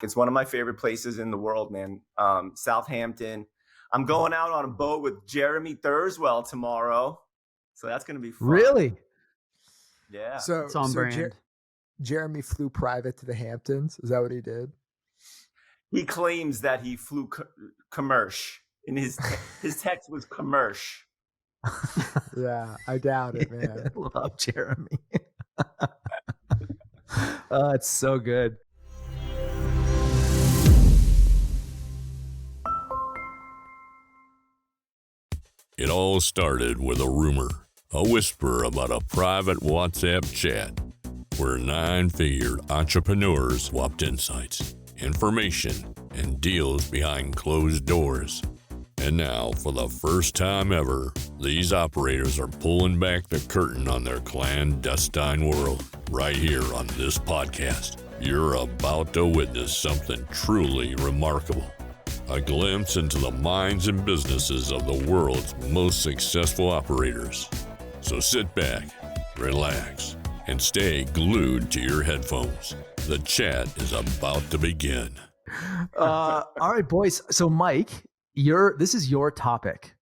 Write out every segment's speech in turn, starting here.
It's one of my favorite places in the world, man. Southampton. I'm going out on a boat with Jeremy Thurswell tomorrow. So that's going to be fun. Really? Yeah. It's on brand. Jeremy flew private to the Hamptons. Is that what he did? He claims that he flew commercial. In his text was commercial. Yeah, I doubt it, man. I love Jeremy. Oh, it's so good. It all started with a rumor, a whisper about a private WhatsApp chat where 9-figure entrepreneurs swapped insights, information, and deals behind closed doors. And now, for the first time ever, these operators are pulling back the curtain on their clandestine world right here on this podcast. You're about to witness something truly remarkable. A glimpse into the minds and businesses of the world's most successful operators. So sit back, relax, and stay glued to your headphones. The chat is about to begin. All right, boys. So, Mike, this is your topic.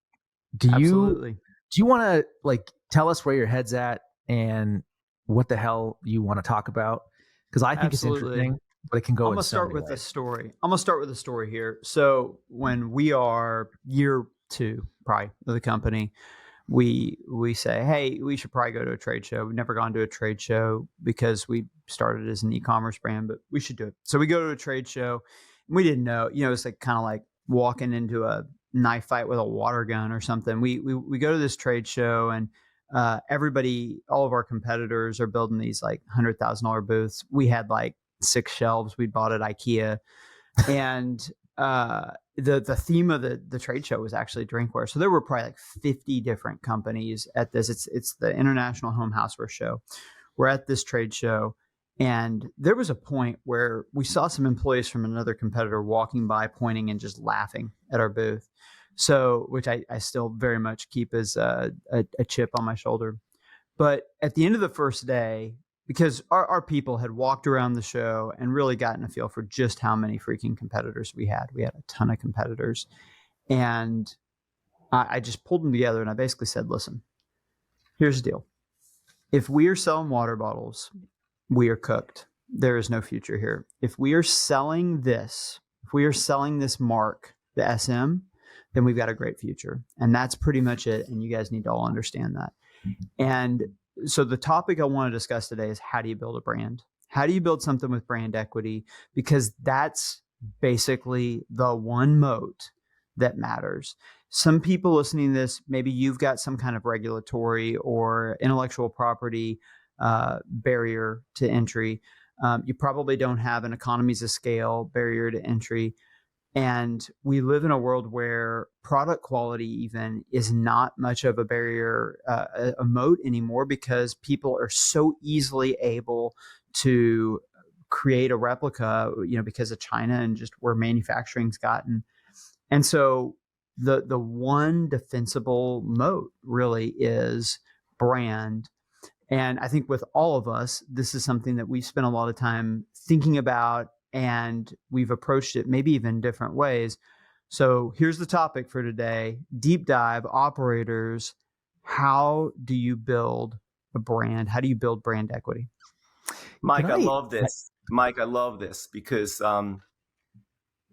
Absolutely. Do you want to tell us where your head's at and what the hell you want to talk about? Because I think Absolutely. It's interesting, but it can go. I'm gonna start with a story. I'm gonna start with a story here. So when we are year 2, probably of the company, we say, hey, we should probably go to a trade show. We've never gone to a trade show because we started as an e-commerce brand, but we should do it. So we go to a trade show. And we didn't know, it's kind of like walking into a knife fight with a water gun or something. We go to this trade show, and all of our competitors are building these $100,000 booths. We had 6 shelves we'd bought at IKEA, and the theme of the trade show was actually drinkware. So there were probably 50 different companies at this. It's the International Home Houseware Show. We're at this trade show, and there was a point where we saw some employees from another competitor walking by, pointing and just laughing at our booth. So, which I still very much keep as a chip on my shoulder. But at the end of the first day, because our people had walked around the show and really gotten a feel for just how many freaking competitors we had. We had a ton of competitors. And I just pulled them together, and I basically said, listen, here's the deal. If we are selling water bottles, we are cooked. There is no future here. If we are selling this mark, the SM, then we've got a great future. And that's pretty much it. And you guys need to all understand that. And so the topic I want to discuss today is, how do you build a brand? How do you build something with brand equity? Because that's basically the one moat that matters. Some people listening to this, maybe you've got some kind of regulatory or intellectual property barrier to entry. You probably don't have an economies of scale barrier to entry. And we live in a world where product quality even is not much of a barrier, a moat anymore, because people are so easily able to create a replica, because of China and just where manufacturing's gotten. And so the one defensible moat really is brand. And I think with all of us, this is something that we've spent a lot of time thinking about, and we've approached it maybe even different ways. So here's the topic for today: deep dive operators. How do you build a brand? How do you build brand equity? Mike, I love this. Mike, I love this because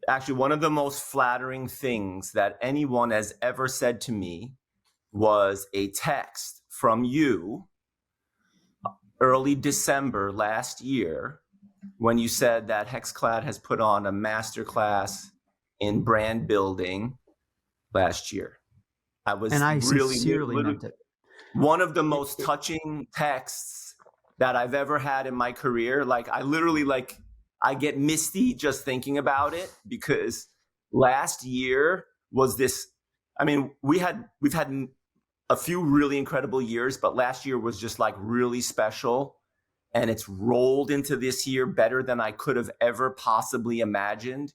actually one of the most flattering things that anyone has ever said to me was a text from you early December last year, when you said that HexClad has put on a masterclass in brand building last year. I sincerely meant it. One of the most touching texts that I've ever had in my career. I get misty just thinking about it, because last year was this. I mean, we've had a few really incredible years, but last year was just really special. And it's rolled into this year better than I could have ever possibly imagined.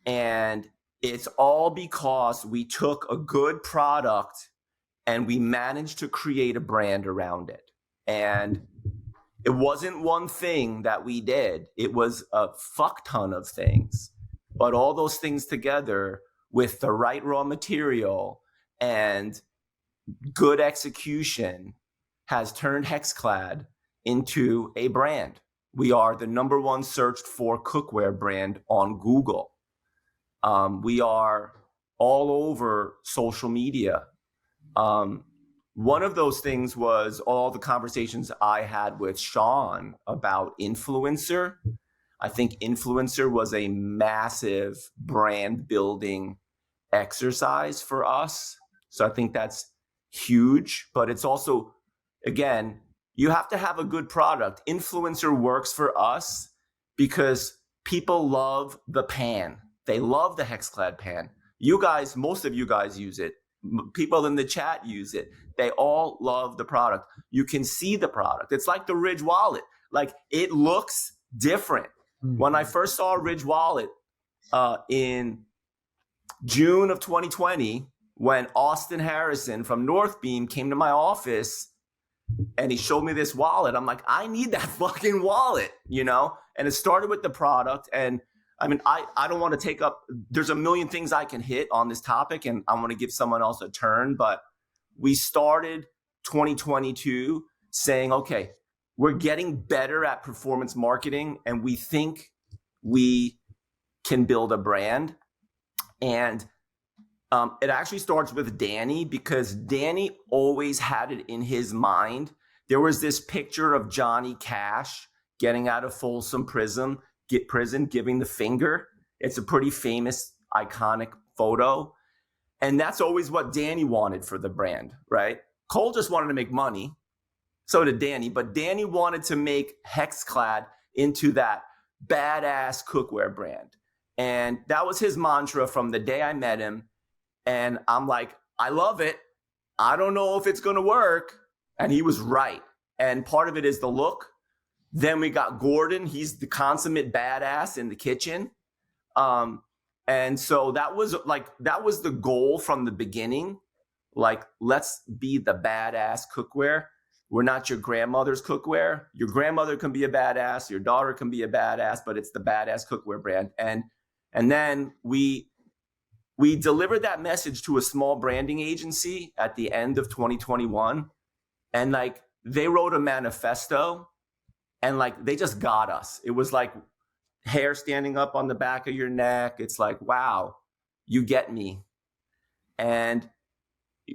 And it's all because we took a good product and we managed to create a brand around it. And it wasn't one thing that we did. It was a fuck ton of things. But all those things together with the right raw material and good execution has turned HexClad into a brand. We are the number one searched for cookware brand on Google. We are all over social media. One of those things was all the conversations I had with Sean about influencer. I think influencer was a massive brand building exercise for us. So I think that's huge, but it's also, again, you have to have a good product. Influencer works for us because people love the pan. They love the HexClad pan. You guys, most of you guys use it. People in the chat use it. They all love the product. You can see the product. It's like the Ridge wallet. Like, it looks different. When I first saw Ridge wallet in June of 2020, when Austin Harrison from Northbeam came to my office and he showed me this wallet, I'm like, I need that fucking wallet, you know? And it started with the product. And I mean, I don't want to take up, there's a million things I can hit on this topic and I want to give someone else a turn, but we started 2022 saying, okay, we're getting better at performance marketing and we think we can build a brand. And it actually starts with Danny, because Danny always had it in his mind. There was this picture of Johnny Cash getting out of Folsom prison, giving the finger. It's a pretty famous, iconic photo. And that's always what Danny wanted for the brand, right? Cole just wanted to make money. So did Danny. But Danny wanted to make HexClad into that badass cookware brand. And that was his mantra from the day I met him. And I'm like, I love it. I don't know if it's going to work. And he was right. And part of it is the look. Then we got Gordon. He's the consummate badass in the kitchen. And so that was the goal from the beginning. Like, let's be the badass cookware. We're not your grandmother's cookware. Your grandmother can be a badass. Your daughter can be a badass, but it's the badass cookware brand. And then we delivered that message to a small branding agency at the end of 2021. And like, they wrote a manifesto and like, they just got us. It was like hair standing up on the back of your neck. It's like, wow, you get me. And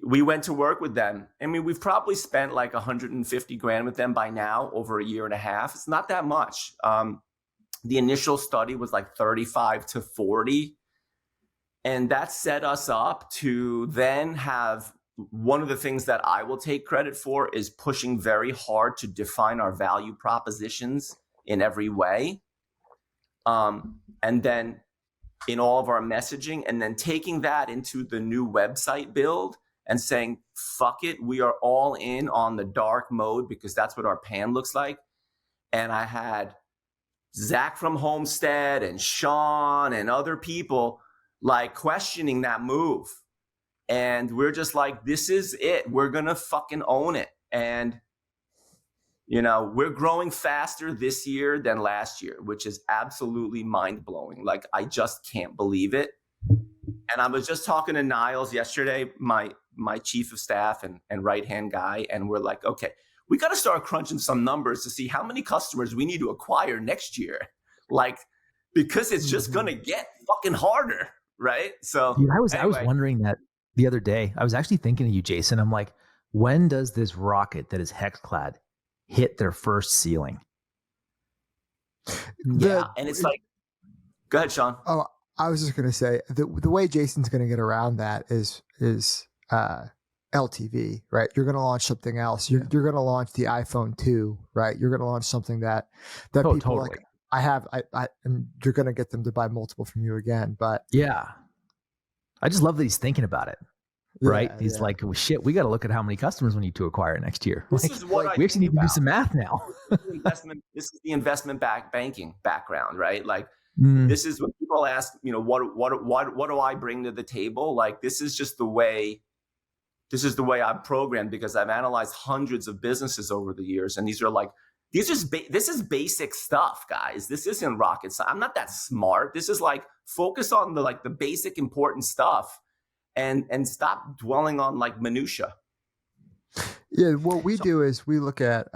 we went to work with them. I mean, we've probably spent like 150 grand with them by now, over a year and a half. It's not that much. The initial study was like 35 to 40. And that set us up to then have, one of the things that I will take credit for is pushing very hard to define our value propositions in every way. And then in all of our messaging, and then taking that into the new website build and saying, fuck it, we are all in on the dark mode because that's what our pan looks like. And I had Zach from Homestead and Sean and other people like questioning that move. And we're just like, this is it. We're going to fucking own it. And, you know, we're growing faster this year than last year, which is absolutely mind blowing. Like, I just can't believe it. And I was just talking to Niles yesterday, my chief of staff and right-hand guy. And we're like, okay, we got to start crunching some numbers to see how many customers we need to acquire next year. Like, because it's just going to get fucking harder. Right. So dude, I was wondering that the other day. I was actually thinking of you, Jason. I'm like, when does this rocket that is HexClad hit their first ceiling? Yeah. And it's like, go ahead, Sean. Oh, I was just going to say the way Jason's going to get around that is LTV, right? You're going to launch something else. You're going to launch the iPhone 2, right? You're going to launch something that people totally. like. And you're going to get them to buy multiple from you again. But yeah, I just love that he's thinking about it, right? He's like, well, shit, we got to look at how many customers we need to acquire next year. This like, is what we actually need to do some math now. This is the investment banking background, right? Like, this is when people ask, you know, what do I bring to the table? Like, this is just the way I'm programmed, because I've analyzed hundreds of businesses over the years. And these are like this is basic stuff, guys. This isn't rocket science. I'm not that smart. This is like focus on the basic important stuff and stop dwelling on like minutia. Yeah, what we do is we look at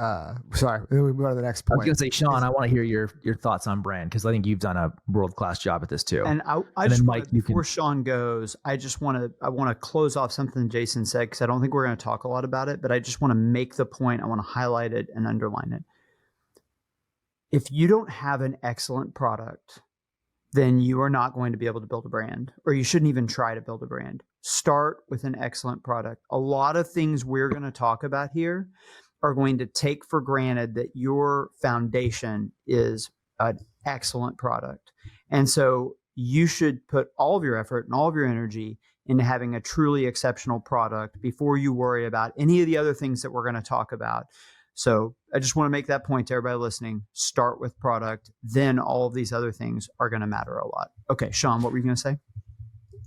sorry, we move on to the next I was point. going to say, Sean, I want to hear your thoughts on brand, because I think you've done a world-class job at this too. And I And just then, wanna, Mike, you before can- Sean goes, I want to close off something Jason said, because I don't think we're going to talk a lot about it, but I just want to make the point. I want to highlight it and underline it. If you don't have an excellent product, then you are not going to be able to build a brand, or you shouldn't even try to build a brand. Start with an excellent product. A lot of things we're going to talk about here are going to take for granted that your foundation is an excellent product. And so you should put all of your effort and all of your energy into having a truly exceptional product before you worry about any of the other things that we're going to talk about. So I just want to make that point to everybody listening. Start with product, then all of these other things are going to matter a lot. Okay, Sean, what were you going to say?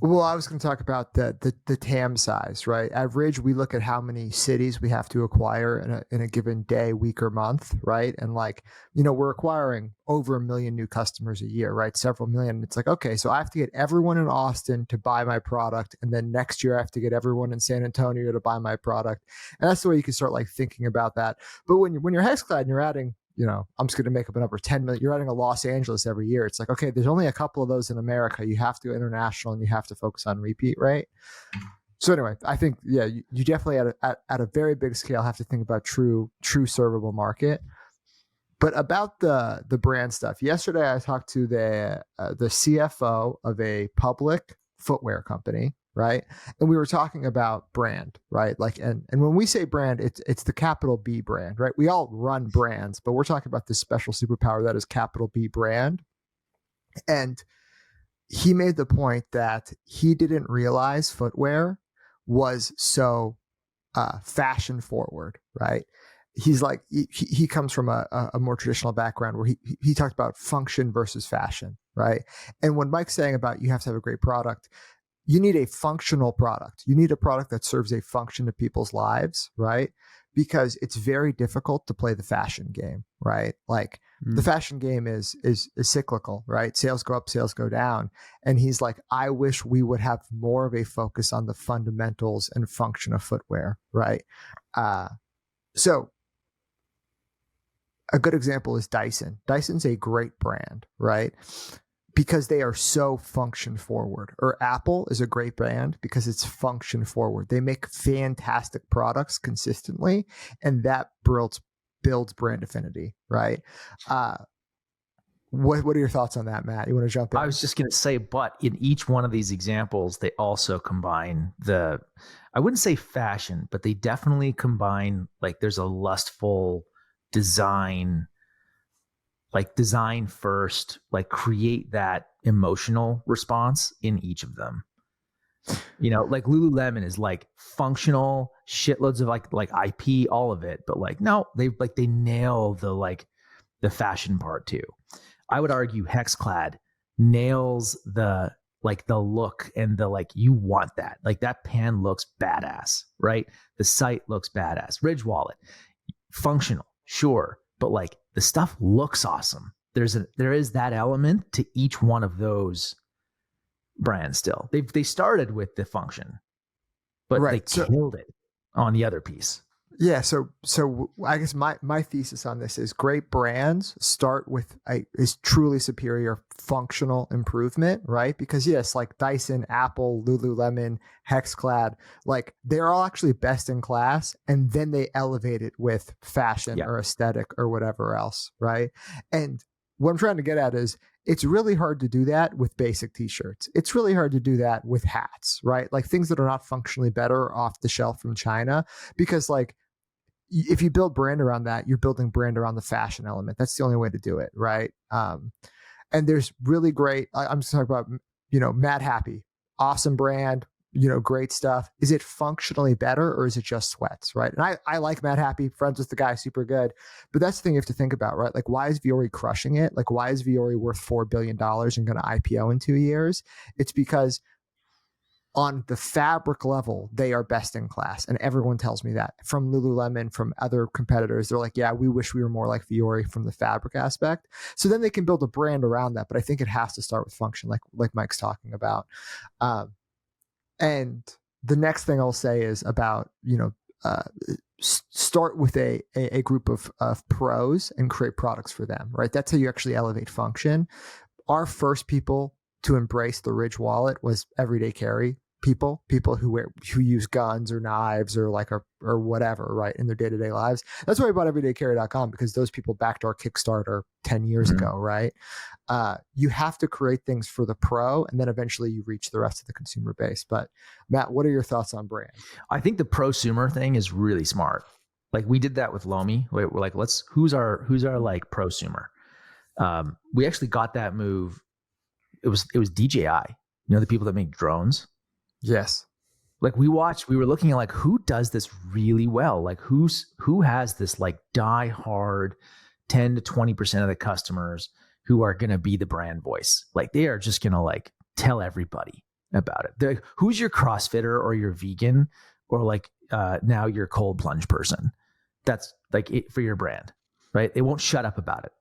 Well, I was going to talk about the TAM size, right? Average, we look at how many cities we have to acquire in a given day, week, or month, right? And we're acquiring over 1 million new customers a year, right? Several million. It's like, okay, so I have to get everyone in Austin to buy my product, and then next year I have to get everyone in San Antonio to buy my product. And that's the way you can start thinking about that. But when you're HexClad and you're adding, I'm just going to make up a number, 10 million. You're adding a Los Angeles every year. It's like, okay, there's only a couple of those in America. You have to go international and you have to focus on repeat, right? So anyway, I think, yeah, you definitely at a very big scale have to think about true servable market. But about the brand stuff, yesterday I talked to the CFO of a public footwear company, right? And we were talking about brand, right? And when we say brand, it's the capital B brand, right? We all run brands, but we're talking about this special superpower that is capital B brand. And he made the point that he didn't realize footwear was so fashion forward, right? He's like, he comes from a more traditional background where he talked about function versus fashion, right? And when Mike's saying about you have to have a great product, you need a functional product. You need a product that serves a function to people's lives, right? Because it's very difficult to play the fashion game, right? The fashion game is cyclical, right? Sales go up, sales go down. And he's like, I wish we would have more of a focus on the fundamentals and function of footwear, right? So a good example is Dyson. Dyson's a great brand, right? Because they are so function forward. Or Apple is a great brand because it's function forward. They make fantastic products consistently, and that builds brand affinity, right? What are your thoughts on that, Matt? You want to jump in? I was just going to say, but in each one of these examples, they also combine I wouldn't say fashion, but they definitely combine, there's a lustful design, design first, create that emotional response in each of them. Lululemon is functional, shitloads of IP, all of it, but no, they nail the fashion part too. I would argue HexClad nails the look and you want that. That pan looks badass, right? The site looks badass. Ridge Wallet, functional, sure, but the stuff looks awesome. There is that element to each one of those brands still. They started with the function, but they killed it on the other piece. Yeah, so I guess my thesis on this is great brands start with is truly superior functional improvement, right? Because yes, Dyson, Apple, Lululemon, HexClad, they're all actually best in class, and then they elevate it with fashion or aesthetic or whatever else, right? And what I'm trying to get at is it's really hard to do that with basic t-shirts. It's really hard to do that with hats, right? Things that are not functionally better off the shelf from China, because if you build brand around that, you're building brand around the fashion element. That's the only way to do it, right? And there's really great, I'm just talking about, Mad Happy, awesome brand, great stuff. Is it functionally better or is it just sweats, right? And I like Mad Happy, friends with the guy, super good. But that's the thing you have to think about, right? Why is Viore crushing it? Why is Viore worth $4 billion and going to IPO in 2 years? It's because on the fabric level, they are best in class. And everyone tells me that from Lululemon, from other competitors. They're like, yeah, we wish we were more like Fiore from the fabric aspect. So then they can build a brand around that. But I think it has to start with function, like Mike's talking about. And the next thing I'll say is about, start with a group of pros and create products for them, right? That's how you actually elevate function. Our first people to embrace the Ridge wallet was everyday carry people who use guns or knives or or whatever, right, in their day-to-day lives. That's why I bought everydaycarry.com, because those people backed our Kickstarter 10 years ago, right? You have to create things for the pro, and then eventually you reach the rest of the consumer base. But Matt, what are your thoughts on brand? I think the prosumer thing is really smart. Like we did that with Lomi. We're like, who's our like prosumer? We actually got that move. It was DJI, the people that make drones. Yes. Like we were looking at like, who does this really well? Like who has this like die hard 10 to 20% of the customers who are going to be the brand voice. Like they are just going to like tell everybody about it. They're like, who's your CrossFitter or your vegan or like now your cold plunge person? That's like it for your brand, right? They won't shut up about it.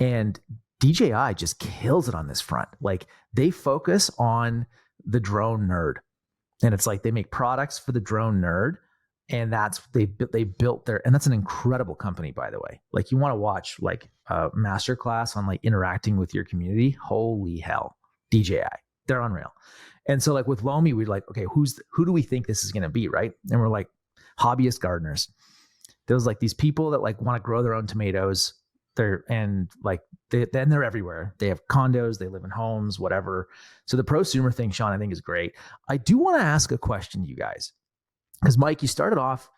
And DJI just kills it on this front. Like they focus on the drone nerd, and it's like they make products for the drone nerd, and that's they built their, and that's an incredible company, by the way. Like you want to watch like a masterclass on like interacting with your community. Holy hell, DJI, they're unreal. And so like with Lomi, we're like, okay, who do we think this is going to be, right? And we're like hobbyist gardeners. There's like these people that like want to grow their own tomatoes. They're everywhere. They have condos, they live in homes, whatever. So the prosumer thing, Sean, I think is great. I do want to ask a question to you guys, because Mike, you started off.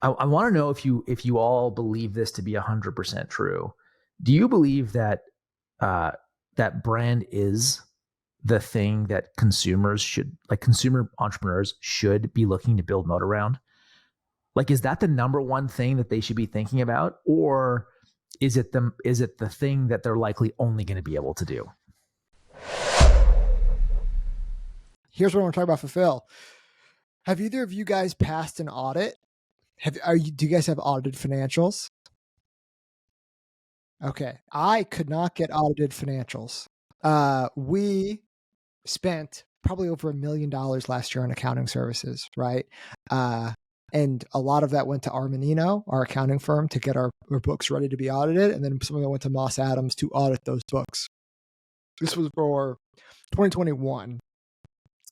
I want to know if you all believe this to be 100% true. Do you believe that that brand is the thing that consumer entrepreneurs should be looking to build moat around? Like, is that the number one thing that they should be thinking about, or is it the thing that they're likely only going to be able to do? Here's what I want to talk about. Fulfill. Have either of you guys passed an audit? Do you guys have audited financials? Okay, I could not get audited financials. We spent probably over $1 million last year on accounting services, right? And a lot of that went to Armanino, our accounting firm, to get our books ready to be audited. And then some of it went to Moss Adams to audit those books. This was for 2021.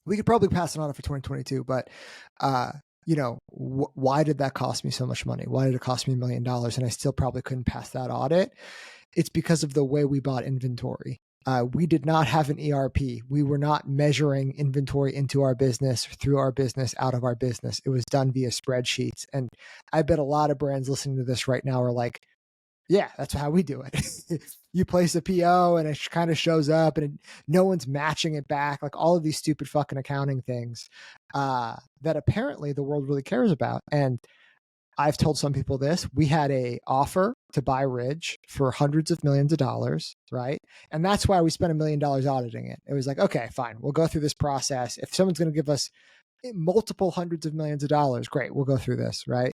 We could probably pass an audit for 2022, but why did that cost me so much money? Why did it cost me $1 million? And I still probably couldn't pass that audit. It's because of the way we bought inventory. We did not have an ERP. We were not measuring inventory into our business, through our business, out of our business. It was done via spreadsheets. And I bet a lot of brands listening to this right now are like, yeah, that's how we do it. You place a PO and it kind of shows up and no one's matching it back. Like all of these stupid fucking accounting things that apparently the world really cares about. And I've told some people this. We had a offer to buy Ridge for hundreds of millions of dollars, right? And that's why we spent $1 million auditing it. It was like, okay, fine, we'll go through this process. If someone's going to give us multiple hundreds of millions of dollars, great, we'll go through this, right?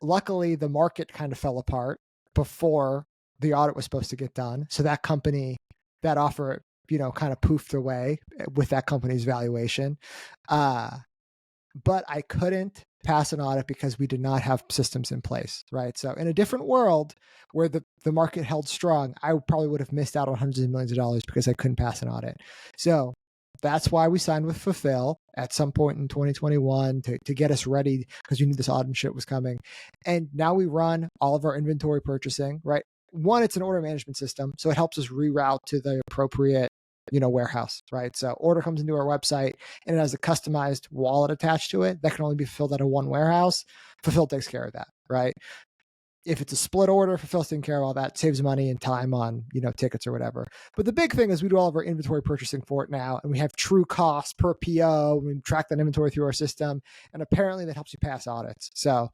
Luckily, the market kind of fell apart before the audit was supposed to get done. So that company, that offer, kind of poofed away with that company's valuation. But I couldn't pass an audit because we did not have systems in place, right? So in a different world where the market held strong, I probably would have missed out on hundreds of millions of dollars because I couldn't pass an audit. So that's why we signed with Fulfill at some point in 2021 to get us ready, because we knew this audit shit was coming. And now we run all of our inventory purchasing, right? One, it's an order management system, so it helps us reroute to the appropriate warehouse, right? So order comes into our website and it has a customized wallet attached to it that can only be fulfilled out of one warehouse. Fulfill takes care of that, right? If it's a split order, Fulfill's taking care of all that, saves money and time on, tickets or whatever. But the big thing is we do all of our inventory purchasing for it now, and we have true costs per PO. We track that inventory through our system, and apparently that helps you pass audits. So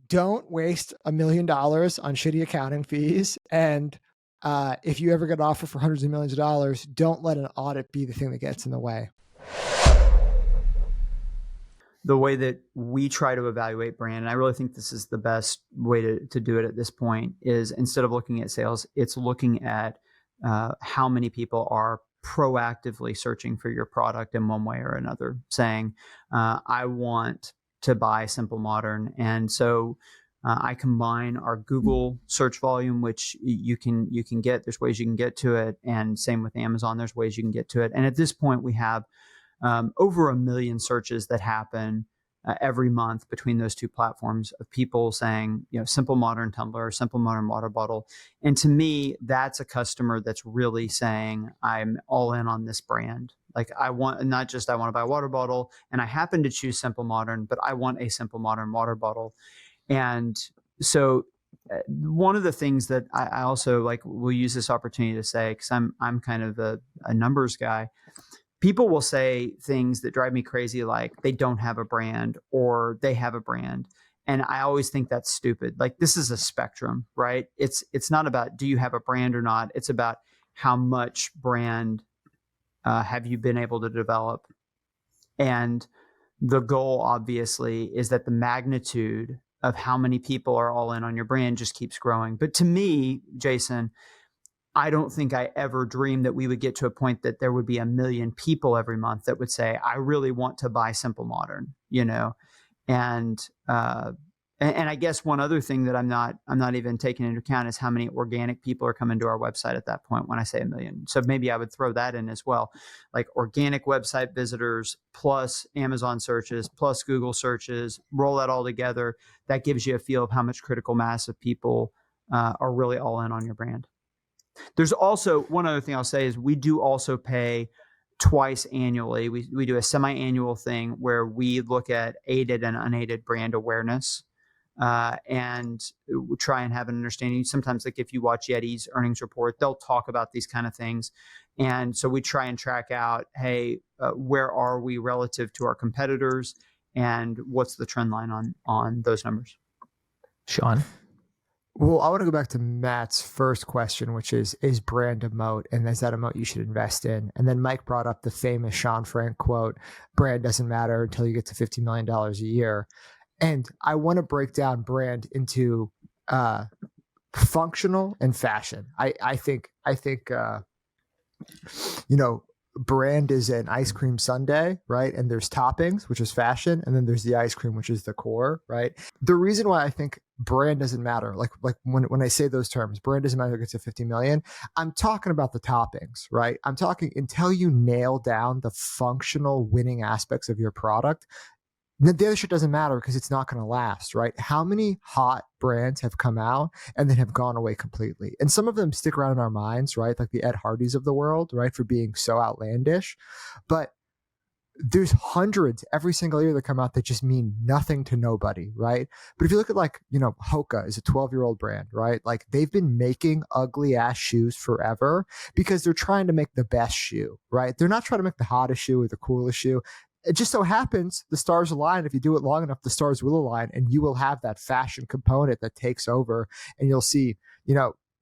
don't waste $1 million on shitty accounting fees and if you ever get an offer for hundreds of millions of dollars, don't let an audit be the thing that gets in the way. The way that we try to evaluate brand, and I really think this is the best way to do it at this point, is instead of looking at sales, it's looking at how many people are proactively searching for your product in one way or another, saying, I want to buy Simple Modern. And so I combine our Google search volume, which you can get, there's ways you can get to it. And same with Amazon, there's ways you can get to it. And at this point, we have over 1 million searches that happen every month between those two platforms of people saying, Simple Modern tumbler, Simple Modern water bottle. And to me, that's a customer that's really saying, I'm all in on this brand. Like I want to buy a water bottle and I happen to choose Simple Modern, but I want a Simple Modern water bottle. And so one of the things that I also will use this opportunity to say, because I'm kind of a numbers guy, people will say things that drive me crazy, like they don't have a brand or they have a brand. And I always think that's stupid. Like this is a spectrum, right? It's not about do you have a brand or not. It's about how much brand have you been able to develop. And the goal, obviously, is that the magnitude of how many people are all in on your brand just keeps growing. But to me, Jason, I don't think I ever dreamed that we would get to a point that there would be 1 million people every month that would say, I really want to buy Simple Modern, and I guess one other thing that I'm not even taking into account is how many organic people are coming to our website at that point when I say 1 million. So maybe I would throw that in as well, like organic website visitors plus Amazon searches plus Google searches, roll that all together. That gives you a feel of how much critical mass of people are really all in on your brand. There's also one other thing I'll say is we do also pay twice annually. We do a semi-annual thing where we look at aided and unaided brand awareness and we try and have an understanding. Sometimes, like if you watch Yeti's earnings report, they'll talk about these kind of things. And so we try and track out, hey, where are we relative to our competitors and what's the trend line on those numbers? Sean? Well, I want to go back to Matt's first question, which is brand a moat? And is that a moat you should invest in? And then Mike brought up the famous Sean Frank quote, brand doesn't matter until you get to $50 million a year. And I want to break down brand into functional and fashion. I think brand is an ice cream sundae, right? And there's toppings, which is fashion, and then there's the ice cream, which is the core, right? The reason why I think brand doesn't matter, like when I say those terms, brand doesn't matter if it gets to 50 million, I'm talking about the toppings, right? I'm talking until you nail down the functional winning aspects of your product, the other shit doesn't matter because it's not going to last, right? How many hot brands have come out and then have gone away completely? And some of them stick around in our minds, right? Like the Ed Hardys of the world, right? For being so outlandish. But there's hundreds every single year that come out that just mean nothing to nobody, right? But if you look at Hoka is a 12-year-old brand, right? Like they've been making ugly ass shoes forever because they're trying to make the best shoe, right? They're not trying to make the hottest shoe or the coolest shoe. It just so happens the stars align. If you do it long enough, the stars will align and you will have that fashion component that takes over and you'll see,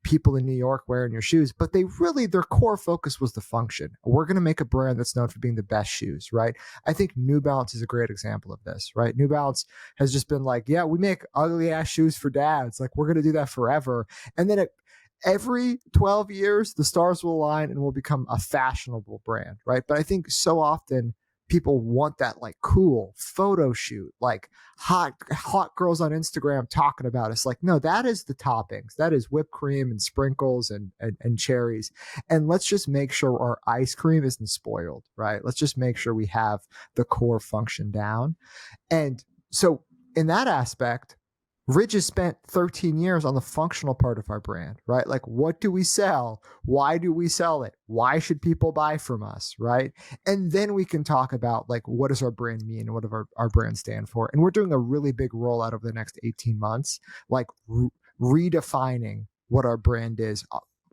people in New York wearing your shoes, but their core focus was the function. We're going to make a brand that's known for being the best shoes, right? I think New Balance is a great example of this, right? New Balance has just been like, yeah, we make ugly ass shoes for dads. Like we're going to do that forever. And then every 12 years, the stars will align and will become a fashionable brand, right? But I think so often people want that like cool photo shoot, like hot girls on Instagram talking about us. Like, no, that is the toppings. That is whipped cream and sprinkles and cherries. And let's just make sure our ice cream isn't spoiled, right? Let's just make sure we have the core function down. And so in that aspect, Ridge has spent 13 years on the functional part of our brand, right? Like, what do we sell? Why do we sell it? Why should people buy from us, right? And then we can talk about, like, what does our brand mean and what does our brand stand for? And we're doing a really big rollout over the next 18 months, like redefining what our brand is,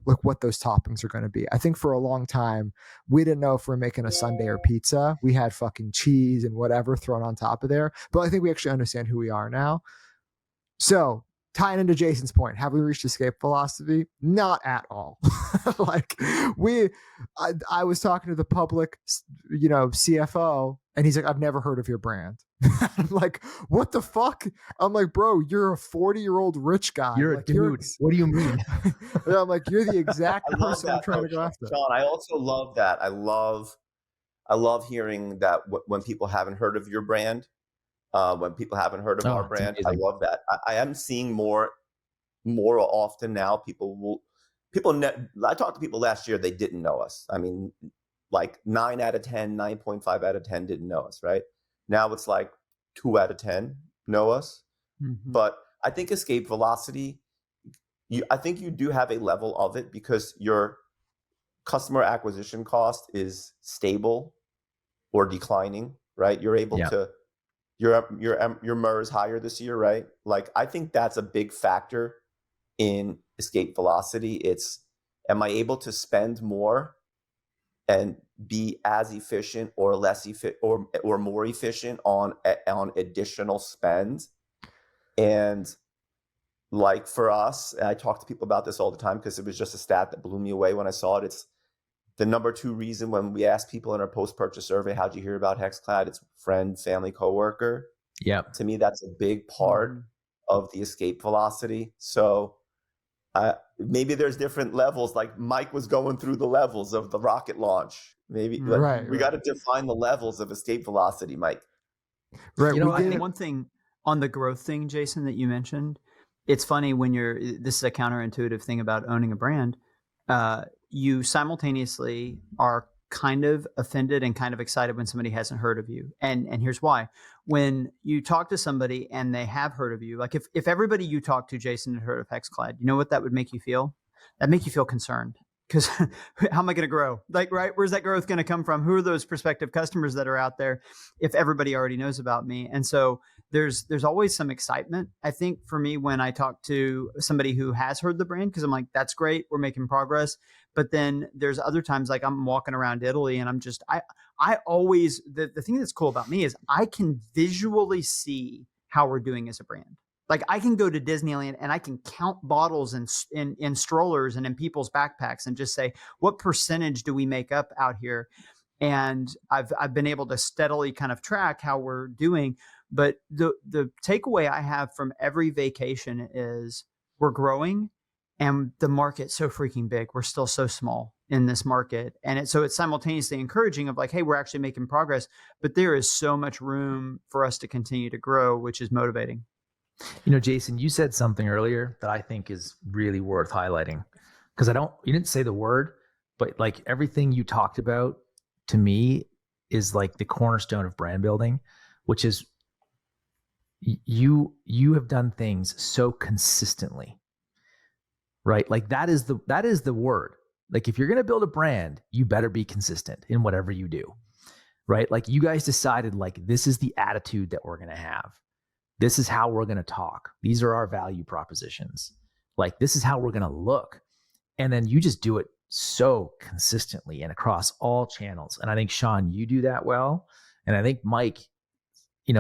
like what those toppings are going to be. I think for a long time, we didn't know if we're making a sundae or pizza. We had fucking cheese and whatever thrown on top of there. But I think we actually understand who we are now. So tying into Jason's point, have we reached escape velocity? Not at all. Like I was talking to the public, CFO, and he's like, I've never heard of your brand. I'm like, what the fuck? I'm like, bro, you're a 40-year-old rich guy. You're a dude. What do you mean? I'm like, you're the exact I love person I'm that, trying though, to go after. Sean. I also love that. I love hearing that when people haven't heard of your brand, when people haven't heard of our brand. Amazing. I love that. I am seeing more often now. I talked to people last year, they didn't know us. I mean, like 9 out of 10, 9.5 out of 10 didn't know us, right? Now it's like 2 out of 10 know us. Mm-hmm. But I think escape velocity, I think you do have a level of it because your customer acquisition cost is stable or declining, right? You're able to, your MER is higher this year, right? Like, I think that's a big factor in escape velocity. It's, am I able to spend more and be as efficient or less efficient or more efficient on additional spend? And like for us, and I talk to people about this all the time because it was just a stat that blew me away when I saw it. It's the number 2 reason when we ask people in our post-purchase survey, how'd you hear about HexClad? It's friend, family, coworker. Yeah. To me, that's a big part of the escape velocity. So maybe there's different levels. Like Mike was going through the levels of the rocket launch. Maybe we got to define the levels of escape velocity, Mike. Right. I think one thing on the growth thing, Jason, that you mentioned, it's funny when this is a counterintuitive thing about owning a brand. You simultaneously are kind of offended and kind of excited when somebody hasn't heard of you. And here's why. When you talk to somebody and they have heard of you, like if everybody you talk to, Jason, had heard of HexClad, you know what that would make you feel? That'd make you feel concerned. Because how am I going to grow? Like, right? Where's that growth going to come from? Who are those prospective customers that are out there if everybody already knows about me? And so there's always some excitement, I think, for me when I talk to somebody who has heard the brand, because I'm like, that's great. We're making progress. But then there's other times like I'm walking around Italy and I'm just, I always, the thing that's cool about me is I can visually see how we're doing as a brand. Like I can go to Disneyland and I can count bottles in strollers and in people's backpacks and just say, what percentage do we make up out here? And I've been able to steadily kind of track how we're doing. But the takeaway I have from every vacation is we're growing and the market's so freaking big. We're still so small in this market. And it's simultaneously encouraging of like, hey, we're actually making progress, but there is so much room for us to continue to grow, which is motivating. Jason, you said something earlier that I think is really worth highlighting because you didn't say the word, but like everything you talked about to me is like the cornerstone of brand building, which is you have done things so consistently, right? Like that is the word. Like if you're going to build a brand, you better be consistent in whatever you do, right? Like you guys decided like, this is the attitude that we're going to have. This is how we're going to talk. These are our value propositions. Like this is how we're going to look. And then you just do it so consistently and across all channels. And I think, Sean, you do that well. And I think Mike,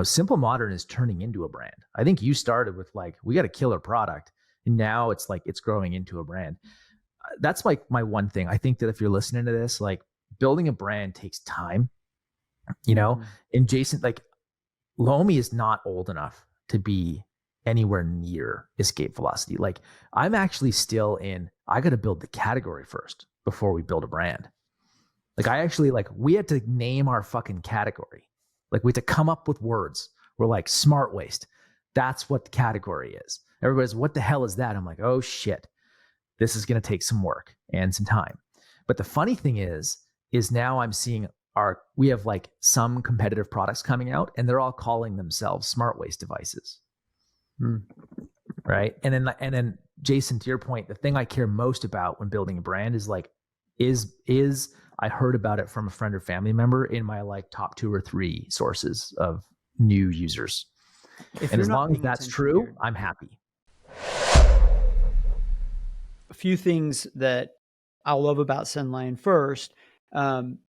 Simple Modern is turning into a brand. I think you started with like, we got a killer product. And now it's like, it's growing into a brand. That's like my one thing. I think that if you're listening to this, like building a brand takes time, and Jason, like Lomi is not old enough to be anywhere near escape velocity. Like I'm actually still I got to build the category first before we build a brand. Like we had to name our fucking category. Like we had to come up with words. We're like smart waste. That's what the category is. Everybody's, what the hell is that? I'm like, oh shit, this is going to take some work and some time. But the funny thing is now I'm seeing we have like some competitive products coming out and they're all calling themselves smart waste devices. Right. And then Jason, to your point, the thing I care most about when building a brand is like, is I heard about it from a friend or family member in my like top 2 or 3 sources of new users. And as long as that's true, I'm happy. A few things that I love about SendLane. First,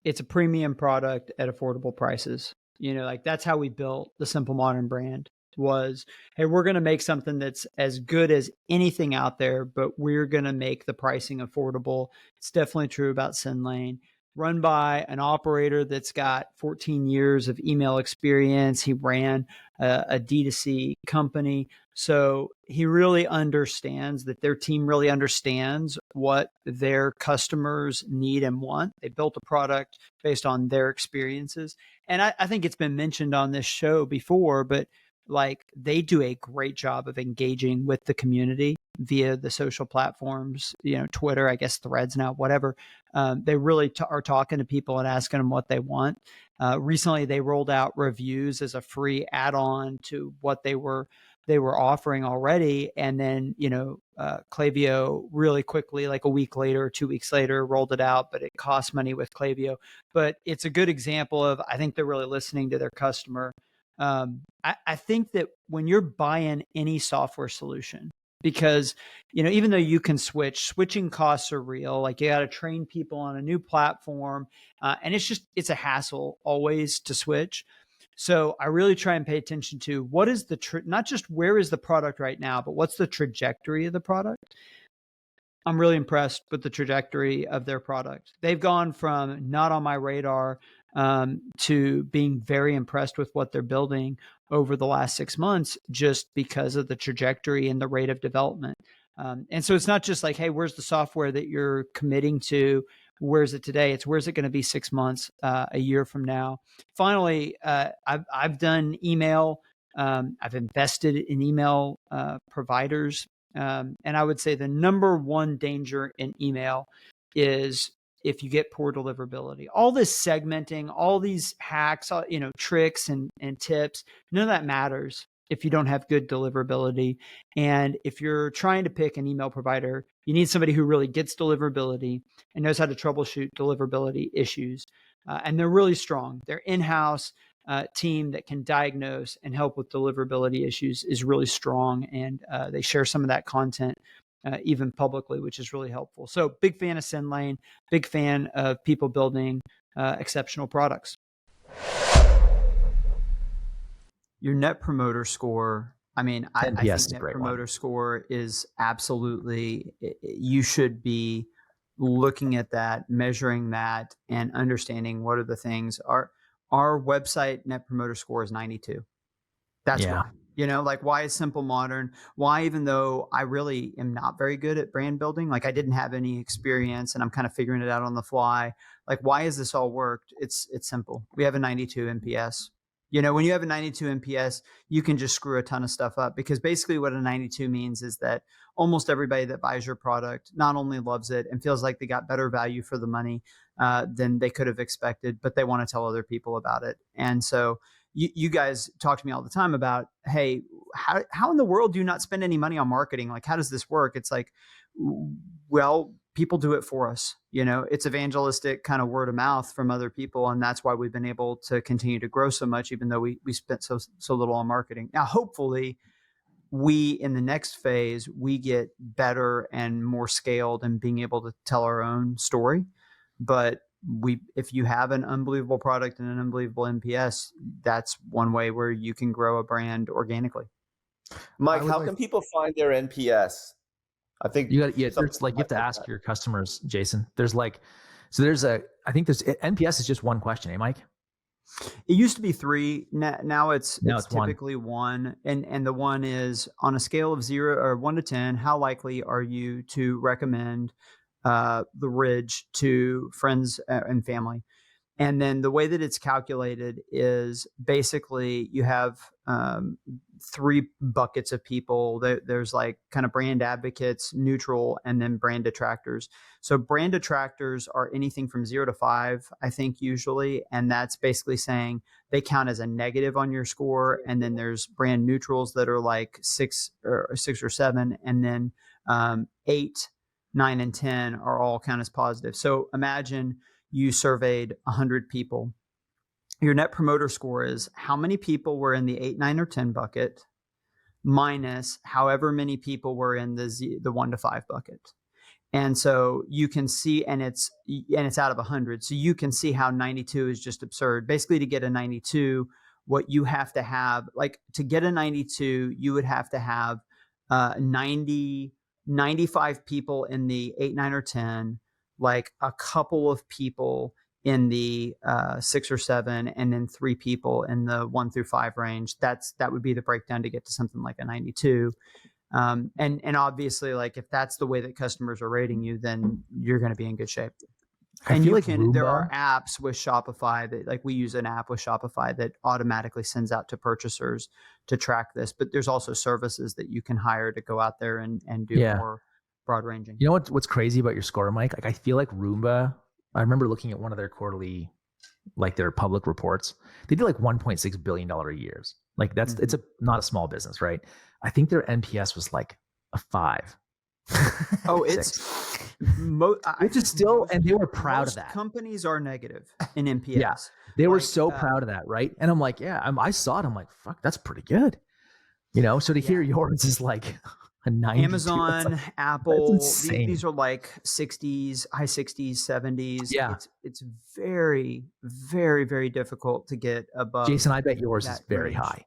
it's a premium product at affordable prices. Like that's how we built the Simple Modern brand. was, hey, we're going to make something that's as good as anything out there, but we're going to make the pricing affordable. It's definitely true about SendLane. Run by an operator that's got 14 years of email experience. He ran a D2C company. So he really understands that their team really understands what their customers need and want. They built a product based on their experiences. And I think it's been mentioned on this show before, but like they do a great job of engaging with the community via the social platforms, Twitter, I guess Threads now, whatever. They really are talking to people and asking them what they want. Recently, they rolled out reviews as a free add-on to what they were offering already. And then, Klaviyo really quickly, like a week later, 2 weeks later, rolled it out, but it costs money with Klaviyo. But it's a good example of, I think they're really listening to their customer. I think that when you're buying any software solution, because, even though you can switching costs are real, like you got to train people on a new platform. And it's a hassle always to switch. So I really try and pay attention to what is not just where is the product right now, but what's the trajectory of the product. I'm really impressed with the trajectory of their product. They've gone from not on my radar to being very impressed with what they're building over the last 6 months, just because of the trajectory and the rate of development. And so it's not just like, hey, where's the software that you're committing to? Where's it today? It's where's it going to be 6 months, a year from now? Finally, I've done email. I've invested in email providers. And I would say the number one danger in email is if you get poor deliverability. All this segmenting, all these hacks, tricks and tips, none of that matters if you don't have good deliverability. And if you're trying to pick an email provider, you need somebody who really gets deliverability and knows how to troubleshoot deliverability issues. And they're really strong. Their in-house team that can diagnose and help with deliverability issues is really strong. And they share some of that content even publicly, which is really helpful. So big fan of SendLane, big fan of people building exceptional products. Your net promoter score. I mean, I think net promoter score is absolutely, you should be looking at that, measuring that, and understanding what are the things. Our website net promoter score is 92. That's why. Why is Simple Modern? Why, even though I really am not very good at brand building, like I didn't have any experience and I'm kind of figuring it out on the fly. Like, why has this all worked? It's simple. We have a 92 NPS. When you have a 92 NPS, you can just screw a ton of stuff up, because basically what a 92 means is that almost everybody that buys your product not only loves it and feels like they got better value for the money than they could have expected, but they want to tell other people about it. And so you guys talk to me all the time about, hey, how in the world do you not spend any money on marketing? Like, how does this work? It's like, well, people do it for us. It's evangelistic kind of word of mouth from other people. And that's why we've been able to continue to grow so much, even though we spent so little on marketing. Now, hopefully in the next phase, we get better and more scaled and being able to tell our own story. But if you have an unbelievable product and an unbelievable NPS, that's one way where you can grow a brand organicamente. Mike, how can people find their NPS? I think you have to ask your customers, Jason. I think NPS is just one question, Mike? It used to be 3. Now it's typically 1. And the 1 is on a scale of 0 or 1 to 10. How likely are you to recommend the Ridge to friends and family? And then the way that it's calculated is basically you have 3 buckets of people. There's like kind of brand advocates, neutral, and then brand detractors. So brand detractors are anything from 0 to 5, I think, usually. And that's basically saying they count as a negative on your score. And then there's brand neutrals that are like 6 or 7. And then 8, 9, and 10 are all count as positive. So imagine you surveyed 100 people. Your net promoter score is how many people were in the 8, 9, or 10 bucket minus however many people were in the 1 to 5 bucket. And so you can see, and it's out of 100. So you can see how 92 is just absurd. Basically, to get a 92, what you have to have, like to get a 92, you would have to have 95 people in the 8, 9, or 10, like a couple of people in the 6 or 7, and then 3 people in the 1 through 5 range. That would be the breakdown to get to something like a 92. And obviously, like if that's the way that customers are rating you, then you're going to be in good shape. And you can, there are apps with Shopify that, like, we use an app with Shopify that automatically sends out to purchasers to track this. But there's also services that you can hire to go out there and do more broad ranging. You know what's crazy about your score, Mike? Like I feel like Roomba, I remember looking at one of their quarterly, like their public reports. They do like $1.6 billion a year. Like that's it's not a small business, right? I think their NPS was like a 5. Oh, it's which is still, and they were proud of that. Companies are negative in NPS. Yeah, they were so proud of that, right? And I'm like, I saw it. I'm like, fuck, that's pretty good. You know, so to hear yours is like a 90. Amazon, like, Apple, these are like 60s, high 60s, 70s. Yeah, it's very, very, very difficult to get above. Jason, I bet yours is very high.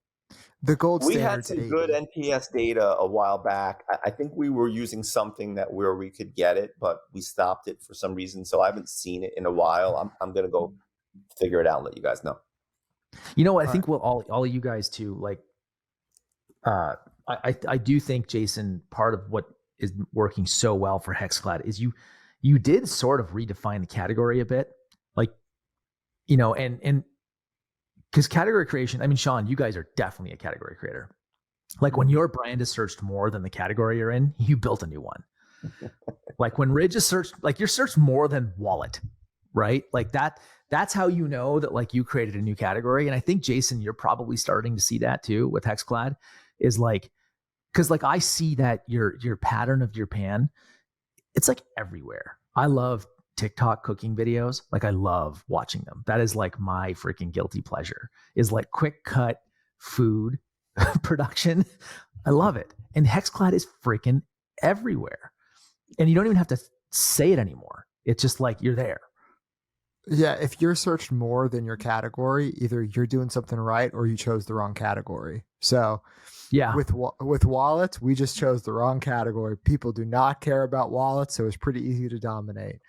The gold standard. We had some good NPS data a while back. I think we were using something where we could get it, but we stopped it for some reason. So I haven't seen it in a while. I'm going to go figure it out and let you guys know. You know, I think all of you guys too, like, I do think, Jason, part of what is working so well for HexClad is you did sort of redefine the category a bit, like, you know, and because category creation, I mean, Sean, you guys are definitely a category creator. Like when your brand is searched more than the category you're in, you built a new one. Like when Ridge is searched, like you're searched more than wallet, right? Like that's how you know that like you created a new category. And I think, Jason, you're probably starting to see that too with HexClad, is like, because like I see that your pattern of your pan, it's like everywhere. I love TikTok cooking videos. Like I love watching them. That is like my freaking guilty pleasure, is like quick cut food production. I love it. And HexClad is freaking everywhere. And you don't even have to say it anymore. It's just like you're there. Yeah, if you're searched more than your category, either you're doing something right or you chose the wrong category. So yeah, with wallets, we just chose the wrong category. People do not care about wallets, so it's pretty easy to dominate.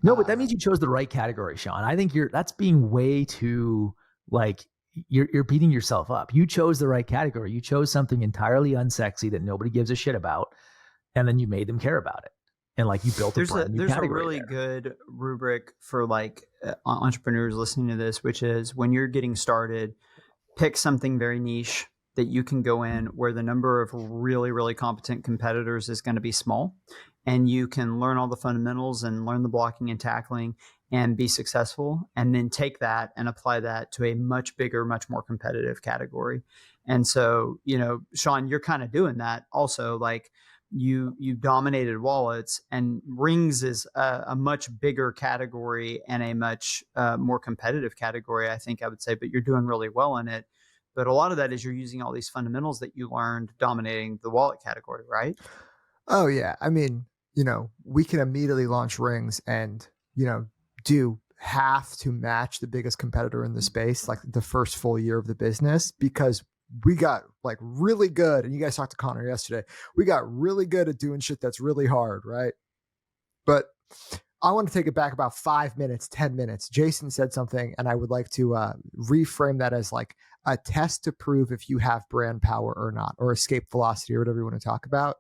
No, but that means you chose the right category, Sean. I think that's being way too, like, you're beating yourself up. You chose the right category. You chose something entirely unsexy that nobody gives a shit about, and then you made them care about it. And like you built there's a really good rubric for like entrepreneurs listening to this, which is when you're getting started, pick something very niche that you can go in where the number of really, really competent competitors is going to be small, and you can learn all the fundamentals and learn the blocking and tackling and be successful, and then take that and apply that to a much bigger, much more competitive category. And so, you know, Sean, you're kind of doing that also. Like you dominated wallets, and rings is a much bigger category and a much more competitive category, I think I would say, but you're doing really well in it. But a lot of that is you're using all these fundamentals that you learned dominating the wallet category, right? Oh, yeah. I mean, you know, we can immediately launch rings and, you know, do half to match the biggest competitor in the space, like the first full year of the business, because we got like really good. And you guys talked to Connor yesterday. We got really good at doing shit that's really hard, right? But I want to take it back about 5 minutes, 10 minutes. Jason said something, and I would like to reframe that as like a test to prove if you have brand power or not, or escape velocity, or whatever you want to talk about.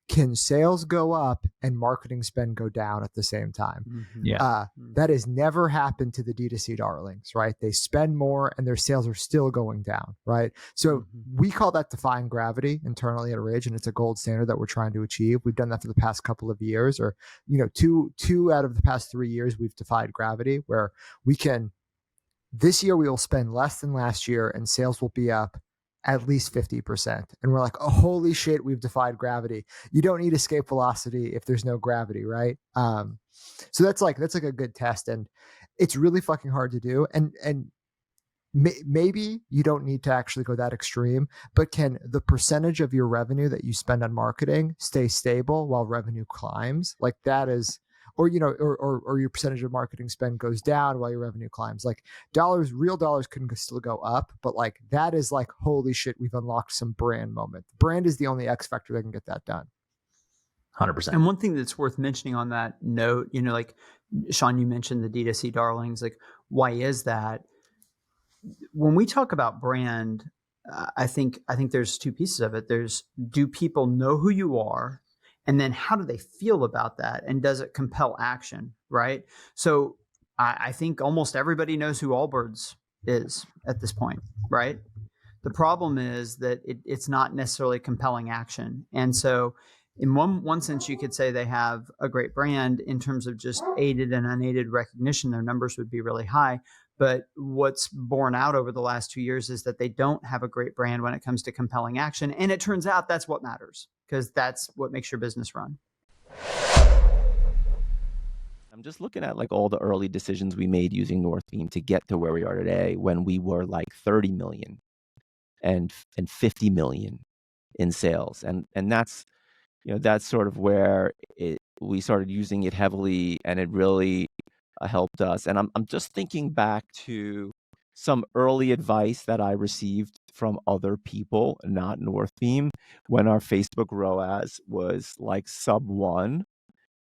Can sales go up and marketing spend go down at the same time? Mm-hmm. Yeah. That has never happened to the D2C darlings, right? They spend more and their sales are still going down, right? So we call that defying gravity internally at Ridge, and it's a gold standard that we're trying to achieve. We've done that for the past couple of years, or, you know, two out of the past 3 years, we've defied gravity, where we can, this year we will spend less than last year and sales will be up at least 50%. And we're like, oh, holy shit, we've defied gravity. You don't need escape velocity if there's no gravity, right? So that's like a good test, and it's really fucking hard to do. And maybe you don't need to actually go that extreme, but can the percentage of your revenue that you spend on marketing stay stable while revenue climbs? Like that is, or or your percentage of marketing spend goes down while your revenue climbs. Like real dollars can still go up, but like that is like, holy shit, we've unlocked some brand moment. Brand is the only X factor that can get that done. 100%. And one thing that's worth mentioning on that note, like Sean, you mentioned the D2C darlings. Like, why is that? When we talk about brand, I think there's two pieces of it. There's, do people know who you are? And then how do they feel about that? And does it compel action, right? So I think almost everybody knows who Allbirds is at this point, right? The problem is that it's not necessarily compelling action. And so in one sense, you could say they have a great brand in terms of just aided and unaided recognition. Their numbers would be really high. But what's borne out over the last 2 years is that they don't have a great brand when it comes to compelling action. And it turns out that's what matters, because that's what makes your business run. I'm just looking at like all the early decisions we made using Northbeam to get to where we are today, when we were like 30 million and 50 million in sales. And that's, that's sort of where we started using it heavily, and it really helped us. And I'm just thinking back to some early advice that I received from other people, not Northbeam, when our Facebook ROAS was like sub 1.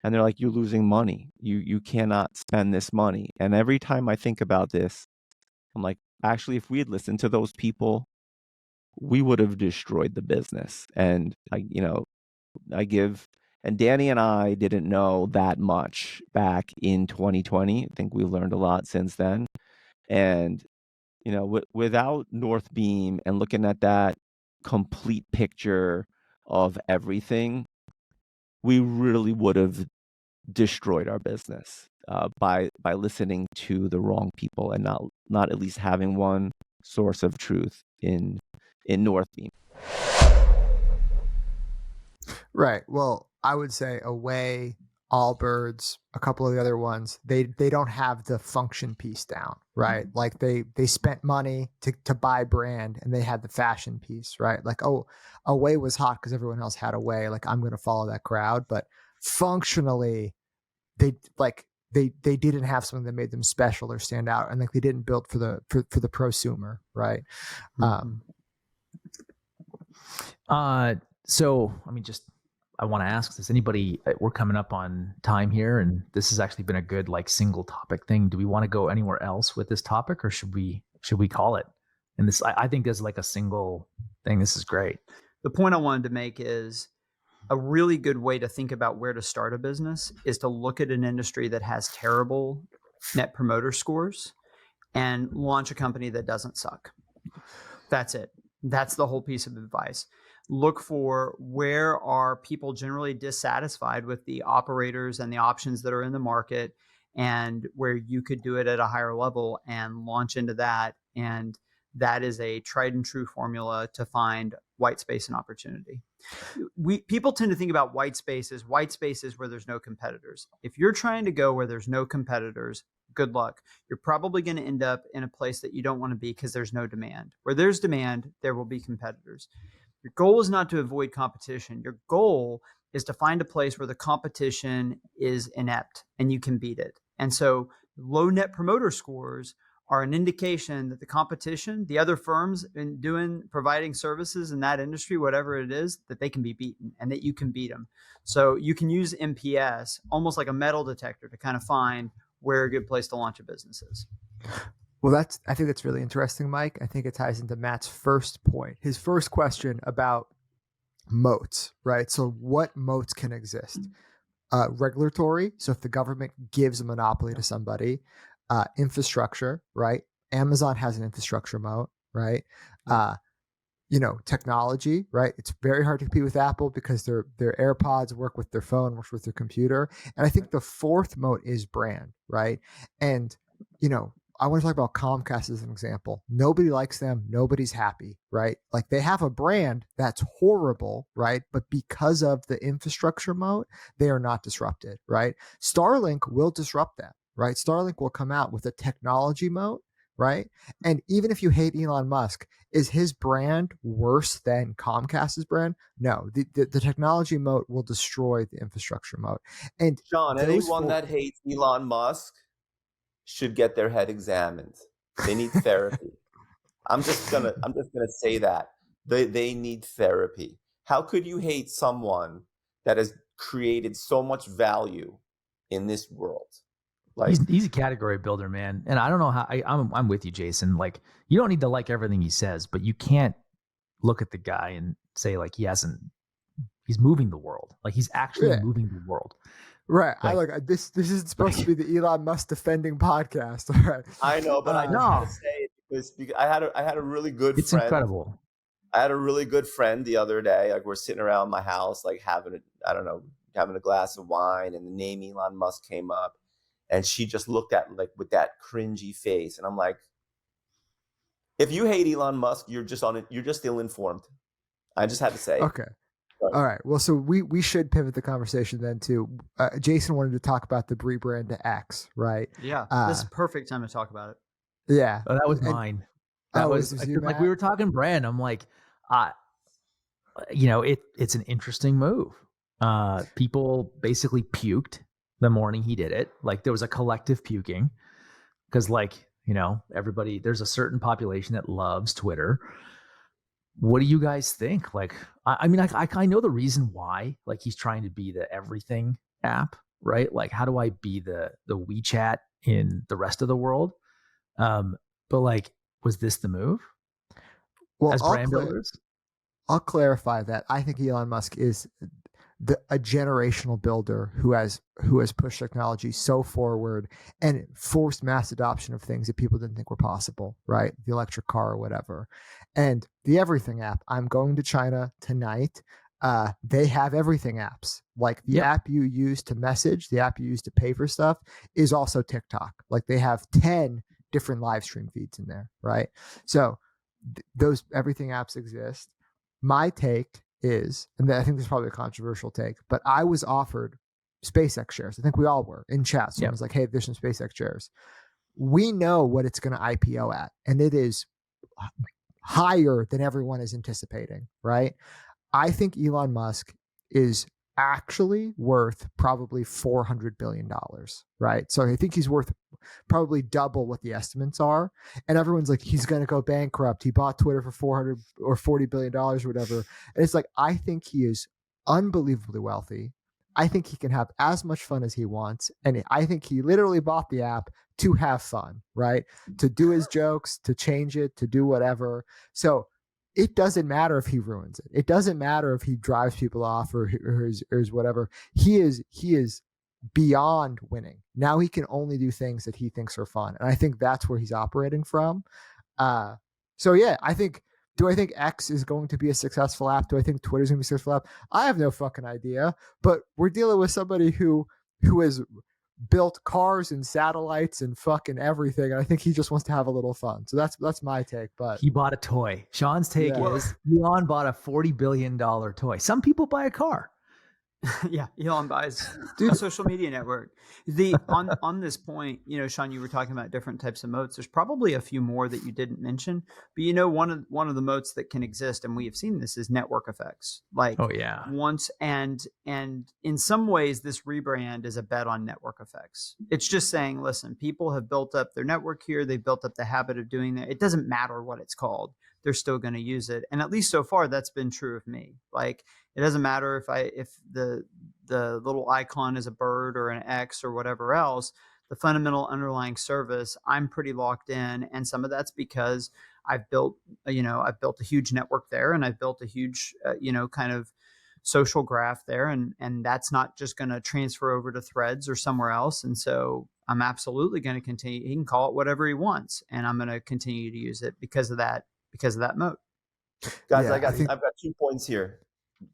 And they're like, you're losing money. You cannot spend this money. And every time I think about this, I'm like, actually, if we had listened to those people, we would have destroyed the business. And and Danny and I didn't know that much back in 2020. I think we've learned a lot since then. And, without Northbeam and looking at that complete picture of everything, we really would have destroyed our business by listening to the wrong people and not at least having one source of truth in Northbeam. Right. Well, I would say Away, Allbirds, a couple of the other ones, they don't have the function piece down, right? Mm-hmm. Like they spent money to buy brand, and they had the fashion piece, right? Like, oh, Away was hot because everyone else had Away. Like, I'm going to follow that crowd. But functionally, they didn't have something that made them special or stand out, and like they didn't build for the prosumer, right? Mm-hmm. So I mean, I want to ask, does anybody, we're coming up on time here, and this has actually been a good like single topic thing. Do we want to go anywhere else with this topic, or should we call it? And this, I think there's like a single thing. This is great. The point I wanted to make is a really good way to think about where to start a business is to look at an industry that has terrible net promoter scores and launch a company that doesn't suck. That's it. That's the whole piece of advice. Look for where are people generally dissatisfied with the operators and the options that are in the market, and where you could do it at a higher level and launch into that. And that is a tried and true formula to find white space and opportunity. People tend to think about white spaces where there's no competitors. If you're trying to go where there's no competitors, good luck. You're probably going to end up in a place that you don't want to be because there's no demand. Where there's demand, there will be competitors. Your goal is not to avoid competition. Your goal is to find a place where the competition is inept and you can beat it. And so low net promoter scores are an indication that the competition, the other firms providing services in that industry, whatever it is, that they can be beaten and that you can beat them. So you can use NPS almost like a metal detector to kind of find where a good place to launch a business is. Well, I think that's really interesting, Mike. I think it ties into Matt's first point, his first question about moats, right? So what moats can exist? Regulatory. So if the government gives a monopoly to somebody, infrastructure, right? Amazon has an infrastructure moat, right? Technology, right? It's very hard to compete with Apple because their AirPods work with their phone, works with their computer. And I think the fourth moat is brand, right? And, I want to talk about Comcast as an example. Nobody likes them. Nobody's happy, right? Like they have a brand that's horrible, right? But because of the infrastructure moat, they are not disrupted, right? Starlink will disrupt them, right? Starlink will come out with a technology moat right? And even if you hate Elon Musk, is his brand worse than Comcast's brand? No, the technology moat will destroy the infrastructure moat. And Sean, those anyone four, that hates Elon Musk should get their head examined. They need therapy. I'm just gonna say that. They need therapy. How could you hate someone that has created so much value in this world? Like, he's a category builder, man. And I don't know how I'm with you, Jason. Like, you don't need to like everything he says, but you can't look at the guy and say like he's moving the world. Like, he's actually Yeah. moving the world. right? Like- This isn't supposed to be the Elon Musk defending podcast, all right? I know, but I just no. gotta say it because I had a really good It's friend. incredible. I had a really good friend the other day. Like, we're sitting around my house, like having a glass of wine, and the name Elon Musk came up, and she just looked at me like with that cringy face, and I'm like, if you hate Elon Musk, you're just ill-informed. I just had to say. Okay. All right. Well, so we should pivot the conversation then to Jason wanted to talk about the rebrand to X, right? Yeah, this is perfect time to talk about it. Yeah. Oh, that was And- mine. That oh, was this was you, like Matt? we were talking brand. I'm like, it's an interesting move. People basically puked the morning he did it. Like, there was a collective puking because, like, everybody, there's a certain population that loves Twitter. What do you guys think? Like, I mean, I know the reason why. Like, he's trying to be the everything app, right? Like, how do I be the WeChat in the rest of the world? But like, was this the move Well, as brand builders? I'll clarify that. I think Elon Musk is a generational builder who has pushed technology so forward and forced mass adoption of things that people didn't think were possible, right? The electric car or whatever. And the everything app, I'm going to China tonight. They have everything apps. Like, the app you use to message, the app you use to pay for stuff is also TikTok. Like, they have 10 different live stream feeds in there, right? So those everything apps exist. My take is, and I think this is probably a controversial take, but I was offered SpaceX shares. I think we all were in chat. Someone was like, hey, there's some SpaceX shares. We know what it's going to IPO at, and it is higher than everyone is anticipating, right? I think Elon Musk is actually worth probably $400 billion, right? So I think he's worth probably double what the estimates are. And everyone's like, he's going to go bankrupt. He bought Twitter for 400 or $40 billion or whatever. And it's like, I think he is unbelievably wealthy. I think he can have as much fun as he wants. And I think he literally bought the app to have fun, right? To do his jokes, to change it, to do whatever. So it doesn't matter if he ruins it. It doesn't matter if he drives people off or is whatever. He is beyond winning. Now he can only do things that he thinks are fun. And I think that's where he's operating from. So yeah, do I think X is going to be a successful app? Do I think Twitter's going to be a successful app? I have no fucking idea, but we're dealing with somebody who has built cars and satellites and fucking everything. And I think he just wants to have a little fun. So that's my take. But He bought a toy. Sean's take is Elon bought a $40 billion toy. Some people buy a car. Yeah, Elon buys a social media network. On this point, Sean, you were talking about different types of moats. There's probably a few more that you didn't mention, but one of the moats that can exist, and we have seen this, is network effects. Like, once and in some ways, this rebrand is a bet on network effects. It's just saying, listen, people have built up their network here. They've built up the habit of doing that. It doesn't matter what it's called. They're still going to use it. And at least so far, that's been true of me. Like, it doesn't matter if the little icon is a bird or an X or whatever else, the fundamental underlying service, I'm pretty locked in. And some of that's because I've built a huge network there, and I've built a huge, kind of social graph there. And that's not just going to transfer over to Threads or somewhere else. And so I'm absolutely going to continue. He can call it whatever he wants, and I'm going to continue to use it because of that moat. Guys, I've got 2 points here.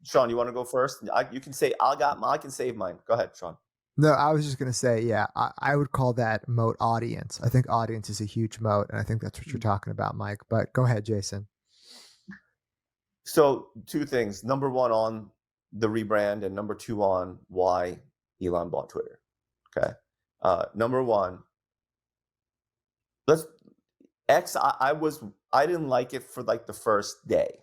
Sean, you want to go first? You can say I can save mine. Go ahead, Sean. No, I was just going to say, I would call that moat audience. I think audience is a huge moat, and I think that's what you're talking about, Mike. But go ahead, Jason. So 2 things. Number 1 on the rebrand, and number 2 on why Elon bought Twitter. Okay. Number 1, X, I didn't like it for like the first day.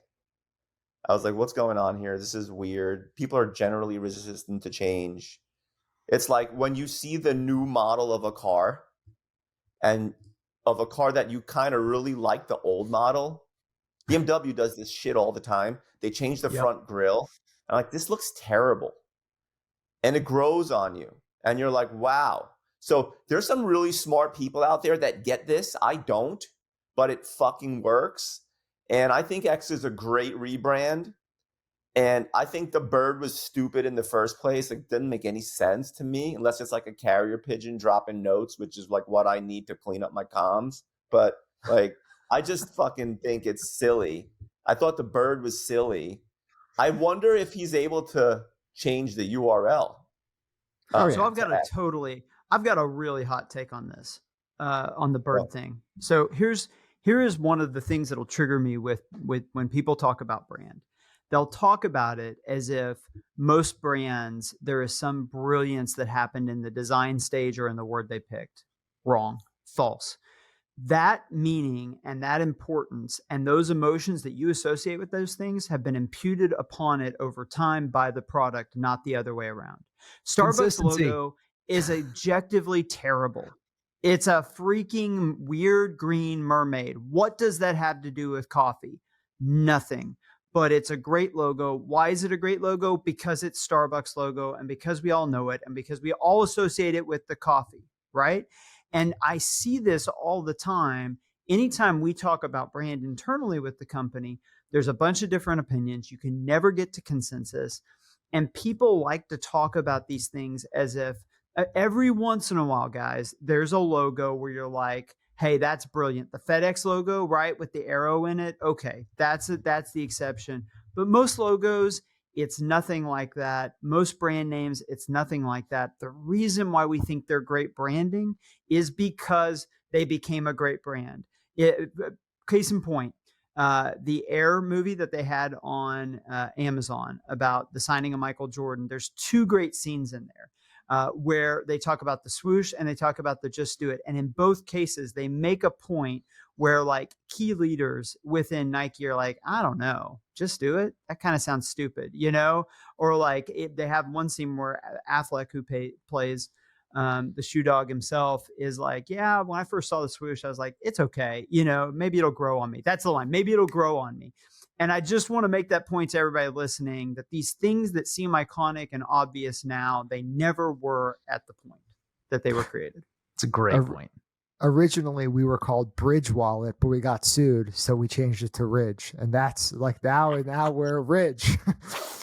I was like, what's going on here? This is weird. People are generally resistant to change. It's like when you see the new model of a car and of a car that you kind of really like the old model. BMW does this shit all the time. They change the front grille. I'm like, this looks terrible. And it grows on you. And you're like, wow. So there's some really smart people out there that get this. I don't, but it fucking works. And I think X is a great rebrand. And I think the bird was stupid in the first place. It didn't make any sense to me, unless it's like a carrier pigeon dropping notes, which is like what I need to clean up my comms. But like, I just fucking think it's silly. I thought the bird was silly. I wonder if he's able to change the URL. So I've got a really hot take on this, on the bird thing. So here is one of the things that'll trigger me with when people talk about brand. They'll talk about it as if most brands, there is some brilliance that happened in the design stage or in the word they picked. Wrong. False. That meaning and that importance and those emotions that you associate with those things have been imputed upon it over time by the product, not the other way around. Starbucks logo is objectively terrible. It's a freaking weird green mermaid. What does that have to do with coffee? Nothing. But it's a great logo. Why is it a great logo? Because it's Starbucks logo and because we all know it and because we all associate it with the coffee, right? And I see this all the time. Anytime we talk about brand internally with the company, there's a bunch of different opinions. You can never get to consensus. And people like to talk about these things as if every once in a while, guys, there's a logo where you're like, hey, that's brilliant. The FedEx logo, right, with the arrow in it. Okay, that's the exception. But most logos, it's nothing like that. Most brand names, it's nothing like that. The reason why we think they're great branding is because they became a great brand. Case in point, the Air movie that they had on Amazon about the signing of Michael Jordan, there's two great scenes in there. Where they talk about the swoosh and they talk about the just do it. And in both cases, they make a point where like key leaders within Nike are like, I don't know, just do it. That kind of sounds stupid, you know? Or like they have one scene where Affleck, who plays the shoe dog himself, is like, yeah, when I first saw the swoosh, I was like, it's okay. You know, maybe it'll grow on me. That's the line. Maybe it'll grow on me. And I just want to make that point to everybody listening that these things that seem iconic and obvious now, they never were at the point that they were created. It's a great point. Originally, we were called Bridge Wallet, but we got sued, so we changed it to Ridge. And that's like now we're Ridge.